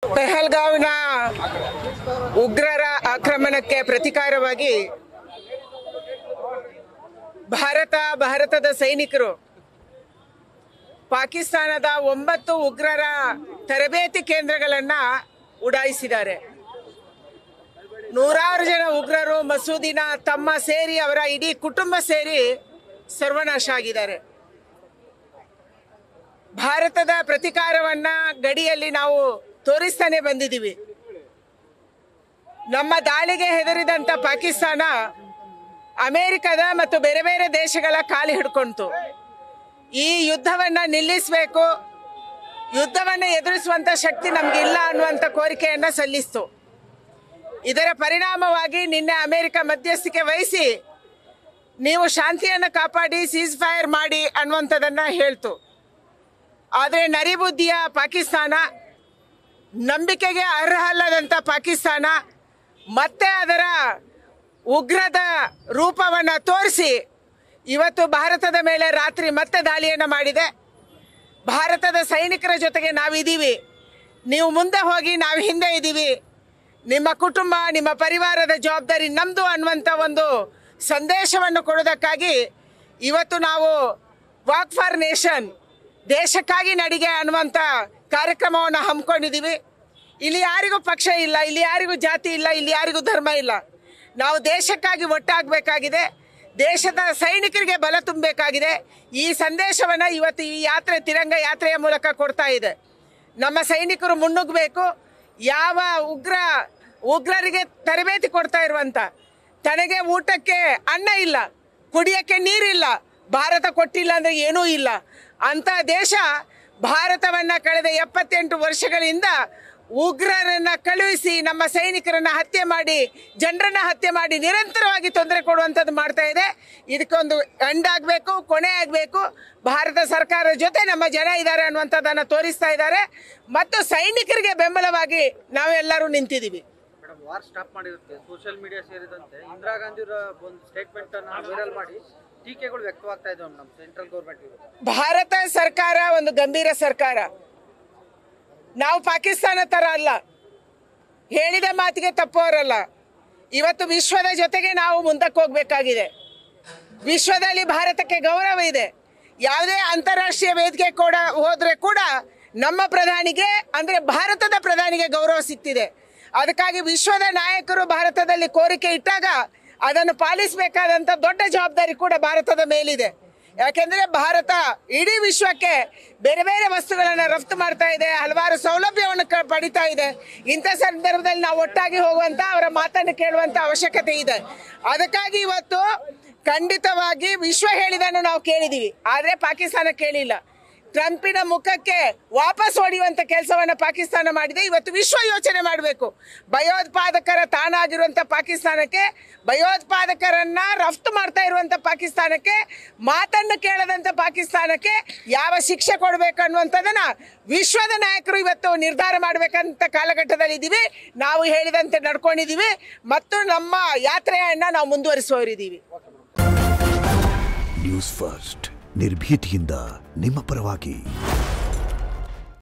ಪೆಹಲ್ಗಾವ್ನ ಉಗ್ರರ ಆಕ್ರಮಣಕ್ಕೆ ಪ್ರತಿಕಾರವಾಗಿ ಭಾರತದ ಸೈನಿಕರು ಪಾಕಿಸ್ತಾನದ 9 ಉಗ್ರರ ತರಬೇತಿ ಕೇಂದ್ರಗಳನ್ನು ಉಡಾಯಿಸಿದ್ದಾರೆ. ನೂರಾರು ಜನ ಉಗ್ರರು ಮಸೂದಿನ ತಮ್ಮ ಸೇರಿ ಅವರ ಇಡೀ ಕುಟುಂಬ ಸೇರಿ ಸರ್ವನಾಶ ಆಗಿದ್ದಾರೆ. ಭಾರತದ ಪ್ರತಿಕಾರವನ್ನು ಗಡಿಯಲ್ಲಿ ನಾವು ತೋರಿಸ್ತಾನೆ ಬಂದಿದ್ದೀವಿ. ನಮ್ಮ ದಾಳಿಗೆ ಹೆದರಿದಂಥ ಪಾಕಿಸ್ತಾನ ಅಮೆರಿಕದ ಮತ್ತು ಬೇರೆ ಬೇರೆ ದೇಶಗಳ ಕಾಲು ಹಿಡ್ಕೊಂತು. ಈ ಯುದ್ಧವನ್ನು ನಿಲ್ಲಿಸಬೇಕು, ಯುದ್ಧವನ್ನು ಎದುರಿಸುವಂಥ ಶಕ್ತಿ ನಮಗಿಲ್ಲ ಅನ್ನುವಂಥ ಕೋರಿಕೆಯನ್ನು ಸಲ್ಲಿಸಿತು. ಇದರ ಪರಿಣಾಮವಾಗಿ ನಿನ್ನೆ ಅಮೆರಿಕ ಮಧ್ಯಸ್ಥಿಕೆ ವಹಿಸಿ ನೀವು ಶಾಂತಿಯನ್ನು ಕಾಪಾಡಿ ಸೀಸ್ ಫೈರ್ ಮಾಡಿ ಅನ್ನುವಂಥದ್ದನ್ನು ಹೇಳ್ತು. ಆದರೆ ನರಿಬುದ್ಧಿಯ ಪಾಕಿಸ್ತಾನ, ನಂಬಿಕೆಗೆ ಅರ್ಹ ಅಲ್ಲದಂಥ ಪಾಕಿಸ್ತಾನ ಮತ್ತೆ ಅದರ ಉಗ್ರದ ರೂಪವನ್ನು ತೋರಿಸಿ ಇವತ್ತು ಭಾರತದ ಮೇಲೆ ರಾತ್ರಿ ಮತ್ತೆ ದಾಳಿಯನ್ನು ಮಾಡಿದೆ. ಭಾರತದ ಸೈನಿಕರ ಜೊತೆಗೆ ನಾವಿದ್ದೀವಿ, ನೀವು ಮುಂದೆ ಹೋಗಿ ನಾವು ಹಿಂದೆ ಇದ್ದೀವಿ, ನಿಮ್ಮ ಕುಟುಂಬ ನಿಮ್ಮ ಪರಿವಾರದ ಜವಾಬ್ದಾರಿ ನಮ್ಮದು ಅನ್ನುವಂಥ ಒಂದು ಸಂದೇಶವನ್ನು ಕೊಡೋದಕ್ಕಾಗಿ ಇವತ್ತು ನಾವು ವಾಕ್ ಫಾರ್ ನೇಷನ್, ದೇಶಕ್ಕಾಗಿ ನಡಿಗೆ ಅನ್ನುವಂಥ ಕಾರ್ಯಕ್ರಮವನ್ನು ಹಮ್ಮಿಕೊಂಡಿದ್ದೀವಿ. ಇಲ್ಲಿ ಯಾರಿಗೂ ಪಕ್ಷ ಇಲ್ಲ, ಇಲ್ಲಿ ಯಾರಿಗೂ ಜಾತಿ ಇಲ್ಲ, ಇಲ್ಲಿ ಯಾರಿಗೂ ಧರ್ಮ ಇಲ್ಲ. ನಾವು ದೇಶಕ್ಕಾಗಿ ಒಟ್ಟಾಗಬೇಕಾಗಿದೆ, ದೇಶದ ಸೈನಿಕರಿಗೆ ಬಲ ತುಂಬಬೇಕಾಗಿದೆ. ಈ ಸಂದೇಶವನ್ನು ಇವತ್ತು ಈ ಯಾತ್ರೆ ತಿರಂಗ ಯಾತ್ರೆಯ ಮೂಲಕ ಕೊಡ್ತಾ ಇದೆ. ನಮ್ಮ ಸೈನಿಕರು ಮುನ್ನುಗ್ಗಬೇಕು. ಯಾವ ಉಗ್ರರಿಗೆ ತರಬೇತಿ ಕೊಡ್ತಾ ಇರುವಂಥ, ತನಗೆ ಊಟಕ್ಕೆ ಅನ್ನ ಇಲ್ಲ, ಕುಡಿಯೋಕ್ಕೆ ನೀರಿಲ್ಲ, ಭಾರತ ಕೊಟ್ಟಿಲ್ಲ ಅಂದರೆ ಏನೂ ಇಲ್ಲ ಅಂಥ ದೇಶ ಭಾರತವನ್ನು ಕಳೆದ 78 ವರ್ಷಗಳಿಂದ ಉಗ್ರರನ್ನು ಕಳುಹಿಸಿ ನಮ್ಮ ಸೈನಿಕರನ್ನು ಹತ್ಯೆ ಮಾಡಿ, ಜನರನ್ನು ಹತ್ಯೆ ಮಾಡಿ ನಿರಂತರವಾಗಿ ತೊಂದರೆ ಕೊಡುವಂಥದ್ದು ಮಾಡ್ತಾ ಇದೆ. ಇದಕ್ಕೊಂದು ಎಂಡ್ ಆಗಬೇಕು, ಕೊನೆ ಆಗಬೇಕು. ಭಾರತ ಸರ್ಕಾರದ ಜೊತೆ ನಮ್ಮ ಜನ ಇದ್ದಾರೆ ಅನ್ನುವಂಥದ್ದನ್ನು ತೋರಿಸ್ತಾ ಇದ್ದಾರೆ ಮತ್ತು ಸೈನಿಕರಿಗೆ ಬೆಂಬಲವಾಗಿ ನಾವೆಲ್ಲರೂ ನಿಂತಿದ್ದೀವಿ. ವಾರ್ ಸ್ಟಾಪ್ ಮಾಡಿರುತ್ತೆ. ಸೋಷಿಯಲ್ ಮೀಡಿಯಾ ಸೇರಿದಂತೆ ಇಂದಿರಾ ಗಾಂಧಿ ಒಂದು ಸ್ಟೇಟ್ಮೆಂಟ್ ಅನ್ನು ವೈರಲ್ ಮಾಡಿ ಟೀಕೆಗಳು ವ್ಯಕ್ತವಾಗ್ತಾ ಇದ್ದಾವೆ ನಮ್ಮ ಸೆಂಟ್ರಲ್ ಗೌರ್ಮೆಂಟ್ ವಿರುದ್ಧ. ಭಾರತ ಸರ್ಕಾರ ಒಂದು ಗಂಭೀರ ಸರ್ಕಾರ. ನಾವು ಪಾಕಿಸ್ತಾನ ಥರ ಅಲ್ಲ, ಹೇಳಿದ ಮಾತಿಗೆ ತಪ್ಪೋರಲ್ಲ. ಇವತ್ತು ವಿಶ್ವದ ಜೊತೆಗೆ ನಾವು ಮುಂದಕ್ಕೆ ಹೋಗಬೇಕಾಗಿದೆ. ವಿಶ್ವದಲ್ಲಿ ಭಾರತಕ್ಕೆ ಗೌರವ ಇದೆ. ಯಾವುದೇ ಅಂತಾರಾಷ್ಟ್ರೀಯ ವೇದಿಕೆ ಹೋದರೆ ಕೂಡ ನಮ್ಮ ಪ್ರಧಾನಿಗೆ ಅಂದರೆ ಭಾರತದ ಪ್ರಧಾನಿಗೆ ಗೌರವ ಸಿಗ್ತಿದೆ. ಅದಕ್ಕಾಗಿ ವಿಶ್ವದ ನಾಯಕರು ಭಾರತದಲ್ಲಿ ಕೋರಿಕೆ ಇಟ್ಟಾಗ ಅದನ್ನು ಪಾಲಿಸಬೇಕಾದಂಥ ದೊಡ್ಡ ಜವಾಬ್ದಾರಿ ಕೂಡ ಭಾರತದ ಮೇಲಿದೆ. ಯಾಕೆಂದರೆ ಭಾರತ ಇಡೀ ವಿಶ್ವಕ್ಕೆ ಬೇರೆ ಬೇರೆ ವಸ್ತುಗಳನ್ನು ರಫ್ತು ಮಾಡ್ತಾ ಇದೆ, ಹಲವಾರು ಸೌಲಭ್ಯವನ್ನು ಪಡಿತಾ ಇದೆ. ಇಂಥ ಸಂದರ್ಭದಲ್ಲಿ ನಾವು ಒಟ್ಟಾಗಿ ಹೋಗುವಂಥ ಅವರ ಮಾತನ್ನು ಕೇಳುವಂಥ ಅವಶ್ಯಕತೆ ಇದೆ. ಅದಕ್ಕಾಗಿ ಇವತ್ತು ಖಂಡಿತವಾಗಿ ವಿಶ್ವ ಹೇಳಿದನ್ನು ನಾವು ಕೇಳಿದ್ದೀವಿ, ಆದರೆ ಪಾಕಿಸ್ತಾನ ಕೇಳಿಲ್ಲ. ಟ್ರಂಪಿನ ಮುಖಕ್ಕೆ ವಾಪಸ್ ಹೊಡೆಯುವಂಥ ಕೆಲಸವನ್ನು ಪಾಕಿಸ್ತಾನ ಮಾಡಿದೆ. ಇವತ್ತು ವಿಶ್ವ ಯೋಚನೆ ಮಾಡಬೇಕು. ಭಯೋತ್ಪಾದಕರ ತಾಣಾಗಿರುವಂಥ ಪಾಕಿಸ್ತಾನಕ್ಕೆ, ಭಯೋತ್ಪಾದಕರನ್ನು ರಫ್ತು ಮಾಡ್ತಾ ಇರುವಂಥ ಪಾಕಿಸ್ತಾನಕ್ಕೆ, ಮಾತನ್ನು ಕೇಳದಂಥ ಪಾಕಿಸ್ತಾನಕ್ಕೆ ಯಾವ ಶಿಕ್ಷೆ ಕೊಡಬೇಕು ಅನ್ನುವಂಥದ್ದನ್ನು ವಿಶ್ವದ ನಾಯಕರು ಇವತ್ತು ನಿರ್ಧಾರ ಮಾಡಬೇಕಂತ ಕಾಲಘಟ್ಟದಲ್ಲಿ ಇದ್ದೀವಿ. ನಾವು ಹೇಳಿದಂತೆ ನಡ್ಕೊಂಡಿದ್ದೀವಿ ಮತ್ತು ನಮ್ಮ ಯಾತ್ರೆಯನ್ನು ನಾವು ಮುಂದುವರಿಸುವವರಿದ್ದೀವಿ. ನ್ಯೂಸ್ ಫಸ್ಟ್ ನಿರ್ಭೀತಿಯಿಂದ ನಿಮ್ಮ ಪರವಾಗಿ.